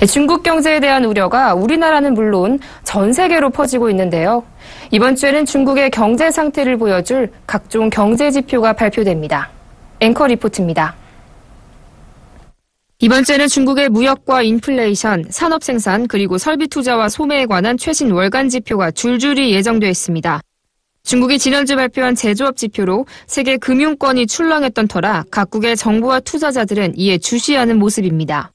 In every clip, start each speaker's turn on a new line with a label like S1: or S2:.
S1: 중국 경제에 대한 우려가 우리나라는 물론 전 세계로 퍼지고 있는데요. 이번 주에는 중국의 경제 상태를 보여줄 각종 경제 지표가 발표됩니다. 앵커 리포트입니다. 이번 주에는 중국의 무역과 인플레이션, 산업 생산, 그리고 설비 투자와 소매에 관한 최신 월간 지표가 줄줄이 예정돼 있습니다. 중국이 지난주 발표한 제조업 지표로 세계 금융권이 출렁했던 터라 각국의 정부와 투자자들은 이에 주시하는 모습입니다.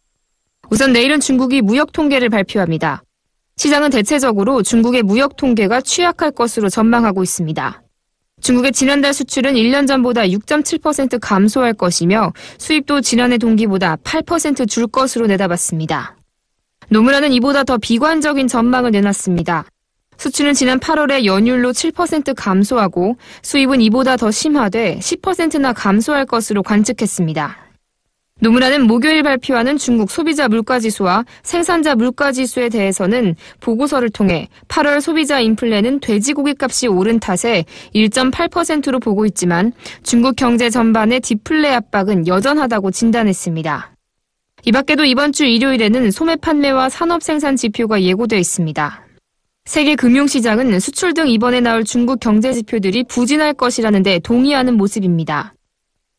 S1: 우선 내일은 중국이 무역 통계를 발표합니다. 시장은 대체적으로 중국의 무역 통계가 취약할 것으로 전망하고 있습니다. 중국의 지난달 수출은 1년 전보다 6.7% 감소할 것이며 수입도 지난해 동기보다 8% 줄 것으로 내다봤습니다. 노무라는 이보다 더 비관적인 전망을 내놨습니다. 수출은 지난 8월에 연율로 7% 감소하고 수입은 이보다 더 심화돼 10%나 감소할 것으로 관측했습니다. 노무라는 목요일 발표하는 중국 소비자 물가지수와 생산자 물가지수에 대해서는 보고서를 통해 8월 소비자 인플레는 돼지고기 값이 오른 탓에 1.8%로 보고 있지만 중국 경제 전반의 디플레 압박은 여전하다고 진단했습니다. 이 밖에도 이번 주 일요일에는 소매 판매와 산업 생산 지표가 예고돼 있습니다. 세계 금융시장은 수출 등 이번에 나올 중국 경제 지표들이 부진할 것이라는 데 동의하는 모습입니다.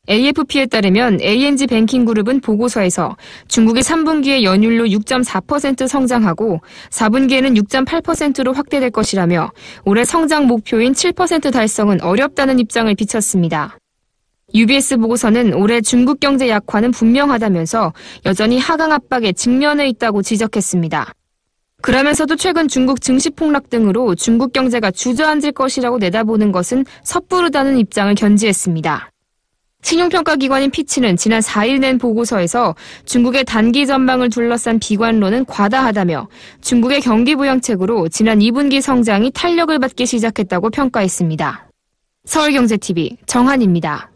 S1: AFP에 따르면 ANG 뱅킹그룹은 보고서에서 중국이 3분기에 연율로 6.4% 성장하고 4분기에는 6.8%로 확대될 것이라며 올해 성장 목표인 7% 달성은 어렵다는 입장을 비쳤습니다. UBS 보고서는 올해 중국 경제 약화는 분명하다면서 여전히 하강 압박에 직면해 있다고 지적했습니다. 그러면서도 최근 중국 증시 폭락 등으로 중국 경제가 주저앉을 것이라고 내다보는 것은 섣부르다는 입장을 견지했습니다. 신용평가기관인 피치는 지난 4일 낸 보고서에서 중국의 단기 전망을 둘러싼 비관론은 과다하다며 중국의 경기 부양책으로 지난 2분기 성장이 탄력을 받기 시작했다고 평가했습니다. 서울경제TV 정한입니다.